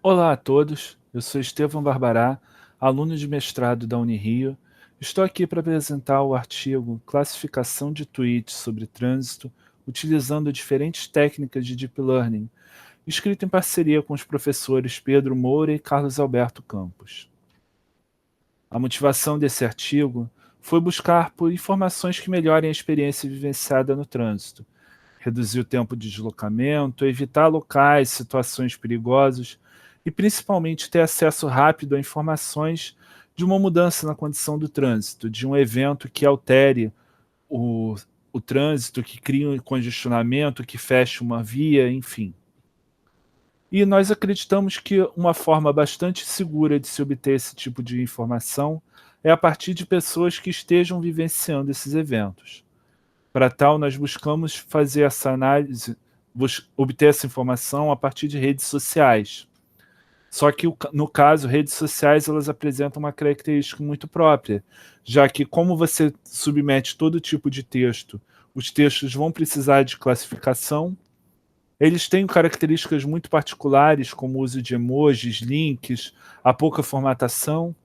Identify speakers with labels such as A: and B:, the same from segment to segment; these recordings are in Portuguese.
A: Olá a todos, eu sou Estevão Barbará, aluno de mestrado da Unirio. Estou aqui para apresentar o artigo Classificação de Tweets sobre Trânsito, utilizando diferentes técnicas de Deep Learning, escrito em parceria com os professores Pedro Moura e Carlos Alberto Campos. A motivação desse artigo foi buscar por informações que melhorem a experiência vivenciada no trânsito, reduzir o tempo de deslocamento, evitar locais, situações perigosas e principalmente ter acesso rápido a informações de uma mudança na condição do trânsito, de um evento que altere o, o trânsito, que crie um congestionamento, que feche uma via, enfim. E nós acreditamos que uma forma bastante segura de se obter esse tipo de informação é a partir de pessoas que estejam vivenciando esses eventos. Para tal, nós buscamos fazer essa análise, obter essa informação a partir de redes sociais. Só que, no caso, redes sociais elas apresentam uma característica muito própria, já que como você submete todo tipo de texto, os textos vão precisar de classificação, eles têm características muito particulares, como o uso de emojis, links, a pouca formatação,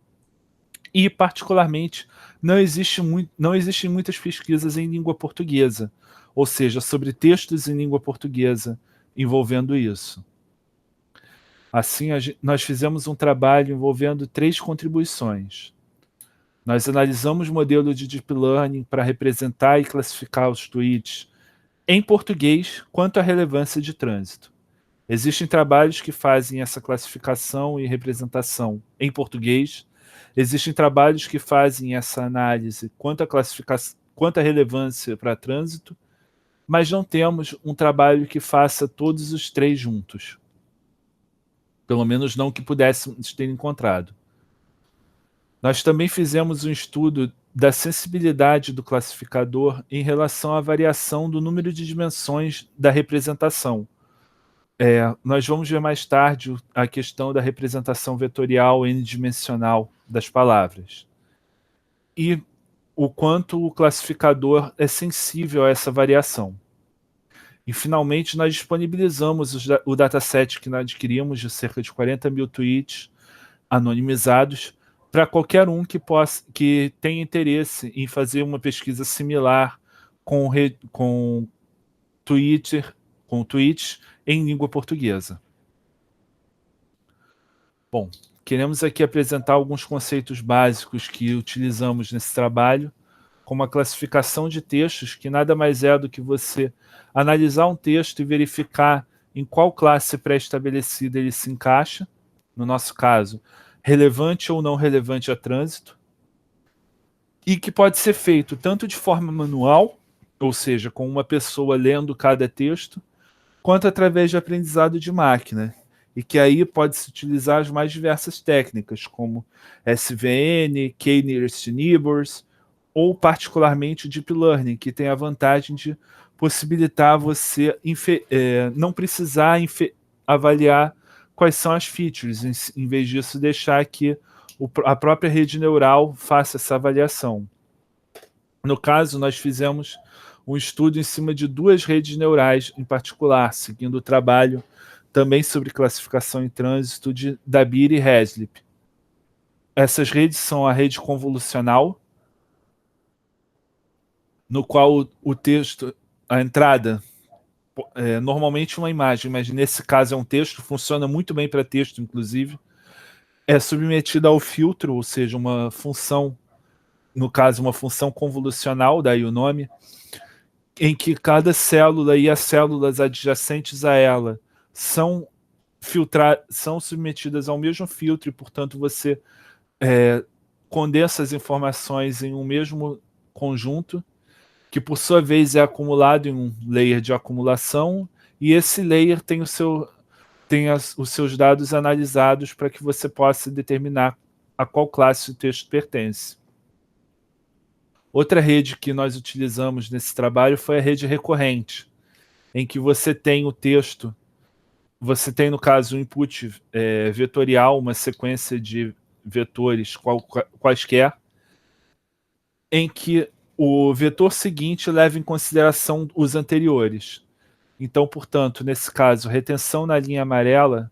A: e, particularmente, não existem muitas pesquisas em língua portuguesa, ou seja, sobre textos em língua portuguesa envolvendo isso. Assim, nós fizemos um trabalho envolvendo 3 contribuições. Nós analisamos o modelo de Deep Learning para representar e classificar os tweets em português quanto à relevância de trânsito. Existem trabalhos que fazem essa classificação e representação em português. Existem trabalhos que fazem essa análise quanto à classificação, quanto à relevância para trânsito, mas não temos um trabalho que faça todos os 3 juntos. Pelo menos não que pudéssemos ter encontrado. Nós também fizemos um estudo da sensibilidade do classificador em relação à variação do número de dimensões da representação. Nós vamos ver mais tarde a questão da representação vetorial n-dimensional das palavras. E o quanto o classificador é sensível a essa variação. E, finalmente, nós disponibilizamos o dataset que nós adquirimos de cerca de 40 mil tweets anonimizados para qualquer um que tenha interesse em fazer uma pesquisa similar com tweets em língua portuguesa. Bom, queremos aqui apresentar alguns conceitos básicos que utilizamos nesse trabalho, como a classificação de textos, que nada mais é do que você analisar um texto e verificar em qual classe pré-estabelecida ele se encaixa, no nosso caso, relevante ou não relevante a trânsito, e que pode ser feito tanto de forma manual, ou seja, com uma pessoa lendo cada texto, quanto através de aprendizado de máquina, e que aí pode-se utilizar as mais diversas técnicas, como SVN, K-Nearest Neighbors, ou particularmente Deep Learning, que tem a vantagem de possibilitar você não precisar avaliar quais são as features, em vez disso deixar que a própria rede neural faça essa avaliação. No caso, nós fizemos um estudo em cima de 2 redes neurais em particular, seguindo o trabalho também sobre classificação em trânsito de Dabir e Heslip. Essas redes são a rede convolucional, no qual o texto, a entrada, normalmente uma imagem, mas nesse caso é um texto, funciona muito bem para texto, inclusive, é submetida ao filtro, ou seja, uma função, no caso uma função convolucional, daí o nome, em que cada célula e as células adjacentes a ela são submetidas ao mesmo filtro e, portanto, você condensa as informações em um mesmo conjunto, que por sua vez é acumulado em um layer de acumulação, e esse layer tem os seus dados analisados para que você possa determinar a qual classe o texto pertence. Outra rede que nós utilizamos nesse trabalho foi a rede recorrente, em que você tem o texto, você tem, no caso, o input vetorial, uma sequência de vetores quaisquer, em que o vetor seguinte leva em consideração os anteriores. Então, portanto, nesse caso, retenção na linha amarela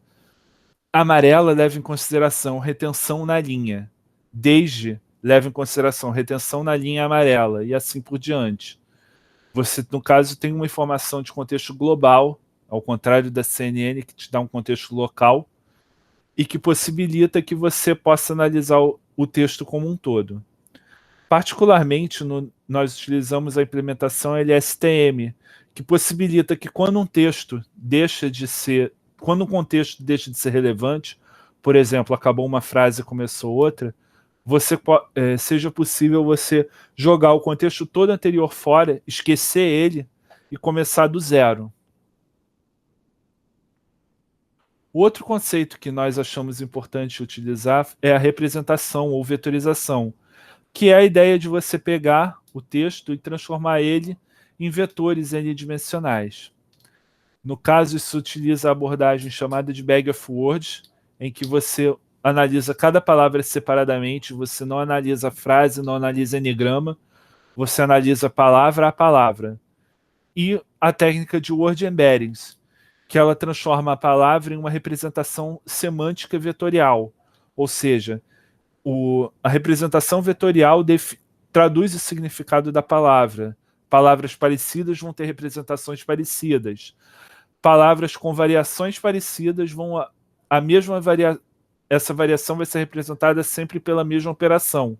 A: Amarela leva em consideração retenção na linha. Desde leva em consideração retenção na linha amarela e assim por diante. Você, no caso, tem uma informação de contexto global, ao contrário da CNN, que te dá um contexto local, e que possibilita que você possa analisar o texto como um todo. Particularmente, nós utilizamos a implementação LSTM, que possibilita que quando um texto deixa de ser, quando um contexto deixa de ser relevante, por exemplo, acabou uma frase e começou outra, seja possível você jogar o contexto todo anterior fora, esquecer ele e começar do zero. O outro conceito que nós achamos importante utilizar é a representação ou vetorização, que é a ideia de você pegar o texto e transformar ele em vetores n-dimensionais. No caso, isso utiliza a abordagem chamada de Bag of Words, em que você analisa cada palavra separadamente, você não analisa a frase, não analisa enigrama, você analisa palavra a palavra. E a técnica de Word Embeddings, que ela transforma a palavra em uma representação semântica vetorial, ou seja, a representação vetorial traduz o significado da palavra. Palavras parecidas vão ter representações parecidas. Palavras com variações parecidas vão a mesma essa variação vai ser representada sempre pela mesma operação.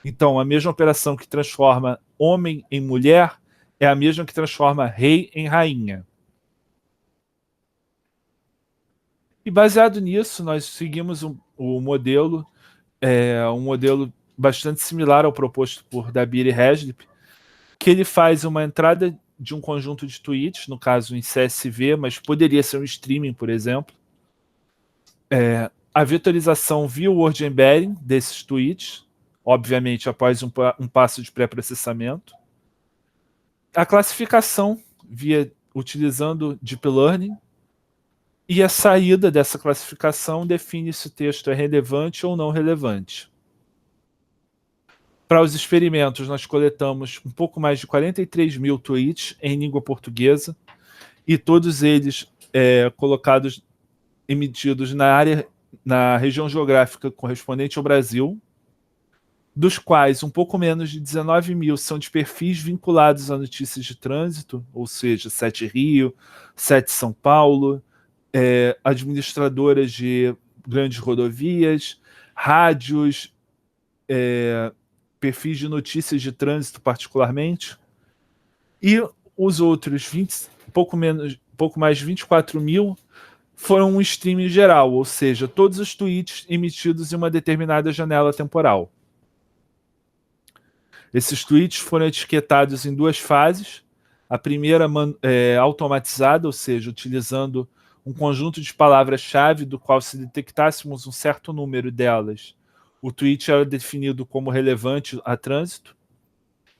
A: Então, a mesma operação que transforma homem em mulher é a mesma que transforma rei em rainha. E baseado nisso, nós seguimos o modelo, um modelo bastante similar ao proposto por Dabir e Heslip, que ele faz uma entrada de um conjunto de tweets, no caso em CSV, mas poderia ser um streaming, por exemplo. A vetorização via Word Embedding desses tweets, obviamente após um passo de pré-processamento. A classificação utilizando Deep Learning, e a saída dessa classificação define se o texto é relevante ou não relevante. Para os experimentos, nós coletamos um pouco mais de 43 mil tweets em língua portuguesa, e todos eles colocados, emitidos na região geográfica correspondente ao Brasil, dos quais um pouco menos de 19 mil são de perfis vinculados a notícias de trânsito, ou seja, 7 Rio, 7 São Paulo, administradoras de grandes rodovias, rádios, perfis de notícias de trânsito particularmente, e os outros pouco mais de 24 mil foram um streaming geral, ou seja, todos os tweets emitidos em uma determinada janela temporal. Esses tweets foram etiquetados em duas fases. A primeira automatizada, ou seja, utilizando um conjunto de palavras-chave do qual, se detectássemos um certo número delas, o tweet era definido como relevante a trânsito.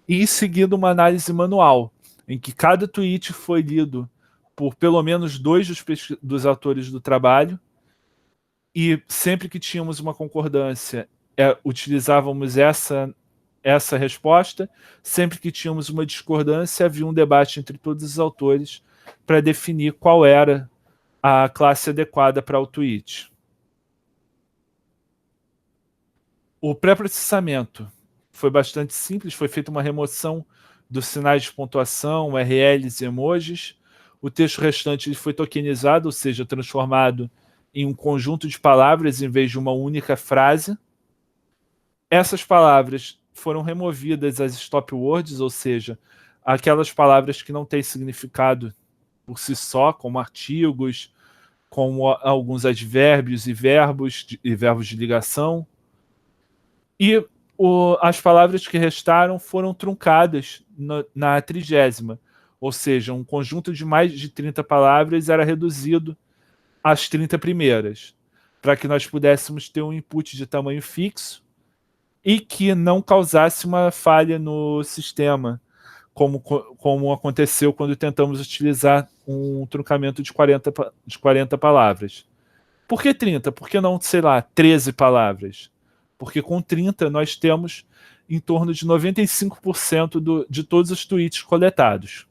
A: E em seguida uma análise manual, em que cada tweet foi lido por pelo menos 2 dos autores do trabalho, e sempre que tínhamos uma concordância, utilizávamos essa resposta. Sempre que tínhamos uma discordância, havia um debate entre todos os autores para definir qual era a classe adequada para o tweet. O pré-processamento foi bastante simples, foi feita uma remoção dos sinais de pontuação, URLs e emojis. O texto restante foi tokenizado, ou seja, transformado em um conjunto de palavras em vez de uma única frase. Essas palavras foram removidas as stop words, ou seja, aquelas palavras que não têm significado por si só, como artigos, como alguns advérbios e verbos de ligação. E as palavras que restaram foram truncadas na 30ª, ou seja, um conjunto de mais de 30 palavras era reduzido às 30 primeiras, para que nós pudéssemos ter um input de tamanho fixo e que não causasse uma falha no sistema, como aconteceu quando tentamos utilizar um truncamento de 40 palavras. Por que 30? Por que não, sei lá, 13 palavras? Porque com 30 nós temos em torno de 95% de todos os tweets coletados.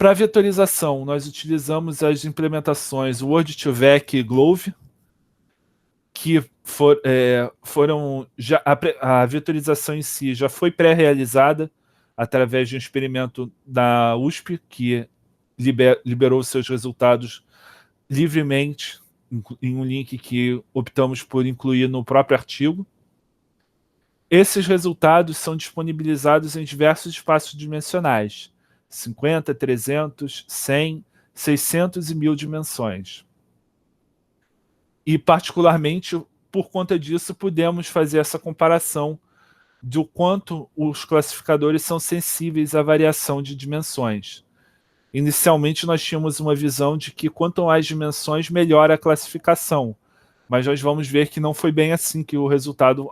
A: Para vetorização, nós utilizamos as implementações Word2Vec e Glove, que foram a vetorização em si já foi pré-realizada através de um experimento da USP, que liberou seus resultados livremente em um link que optamos por incluir no próprio artigo. Esses resultados são disponibilizados em diversos espaços dimensionais, 50, 300, 100, 600 e 1000 dimensões. E, particularmente, por conta disso, podemos fazer essa comparação do quanto os classificadores são sensíveis à variação de dimensões. Inicialmente, nós tínhamos uma visão de que quanto mais dimensões, melhor a classificação. Mas nós vamos ver que não foi bem assim que o resultado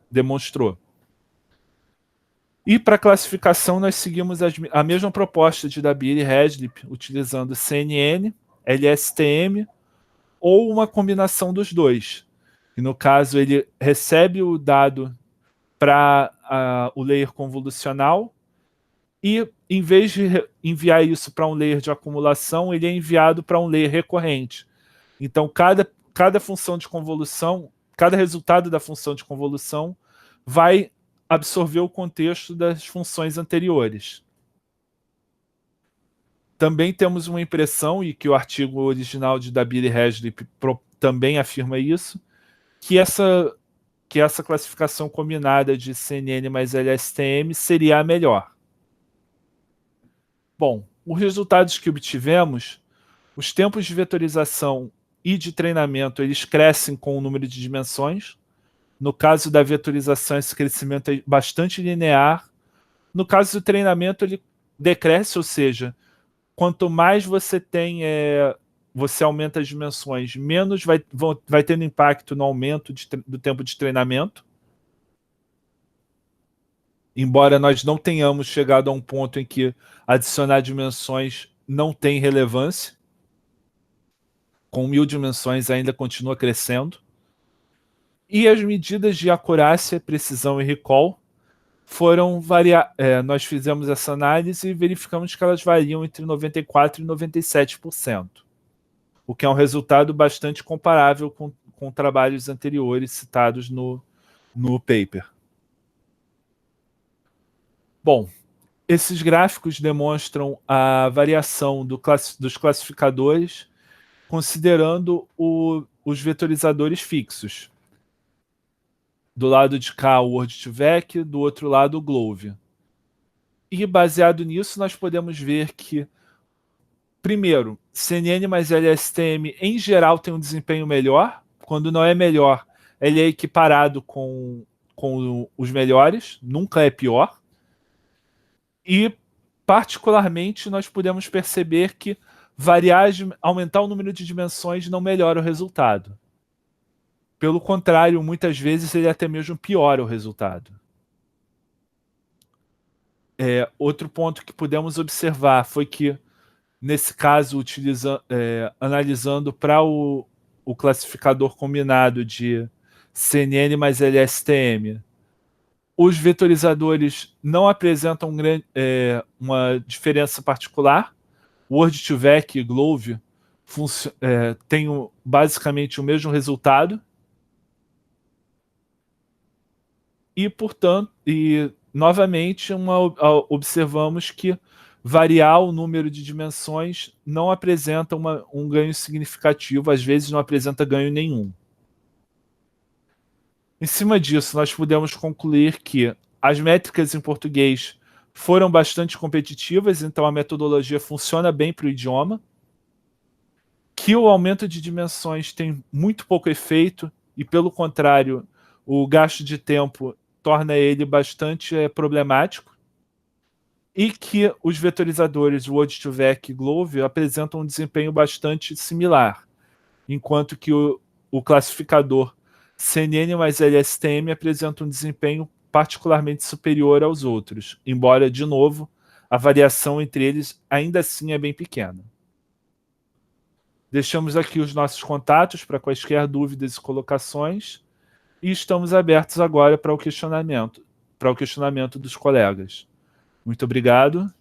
A: demonstrou. E para classificação, nós seguimos a mesma proposta de Dabir e Haslip, utilizando CNN, LSTM ou uma combinação dos dois. E no caso, ele recebe o dado para o layer convolucional e, em vez de enviar isso para um layer de acumulação, ele é enviado para um layer recorrente. Então, cada função de convolução, cada resultado da função de convolução vai absorver o contexto das funções anteriores. Também temos uma impressão, e que o artigo original de Dabir e Haslip também afirma isso, que essa classificação combinada de CNN mais LSTM seria a melhor. Bom, os resultados que obtivemos, os tempos de vetorização e de treinamento, eles crescem com o número de dimensões. No caso da vetorização, esse crescimento é bastante linear. No caso do treinamento, ele decresce, ou seja, quanto mais você tem, você aumenta as dimensões, menos vai tendo impacto no aumento do tempo de treinamento. Embora nós não tenhamos chegado a um ponto em que adicionar dimensões não tem relevância, com 1000 dimensões ainda continua crescendo. E as medidas de acurácia, precisão e recall foram nós fizemos essa análise e verificamos que elas variam entre 94% e 97%, o que é um resultado bastante comparável com trabalhos anteriores citados no paper. Bom, esses gráficos demonstram a variação dos classificadores considerando os vetorizadores fixos. Do lado de cá, o Word2Vec, do outro lado, o Glove. E, baseado nisso, nós podemos ver que, primeiro, CNN mais LSTM, em geral, tem um desempenho melhor. Quando não é melhor, ele é equiparado com os melhores, nunca é pior. E, particularmente, nós podemos perceber que aumentar o número de dimensões não melhora o resultado. Pelo contrário, muitas vezes ele até mesmo piora o resultado. Outro ponto que pudemos observar foi que, nesse caso, analisando para o classificador combinado de CNN mais LSTM, os vetorizadores não apresentam uma diferença particular. Word2Vec e Glove têm basicamente o mesmo resultado. E, portanto, novamente, observamos que variar o número de dimensões não apresenta um ganho significativo, às vezes não apresenta ganho nenhum. Em cima disso, nós podemos concluir que as métricas em português foram bastante competitivas, então a metodologia funciona bem para o idioma, que o aumento de dimensões tem muito pouco efeito e, pelo contrário, o gasto de tempo torna ele bastante problemático, e que os vetorizadores Word2Vec e Glove apresentam um desempenho bastante similar, enquanto que o classificador CNN mais LSTM apresenta um desempenho particularmente superior aos outros, embora, de novo, a variação entre eles ainda assim é bem pequena. Deixamos aqui os nossos contatos para quaisquer dúvidas e colocações, e estamos abertos agora para o questionamento dos colegas. Muito obrigado.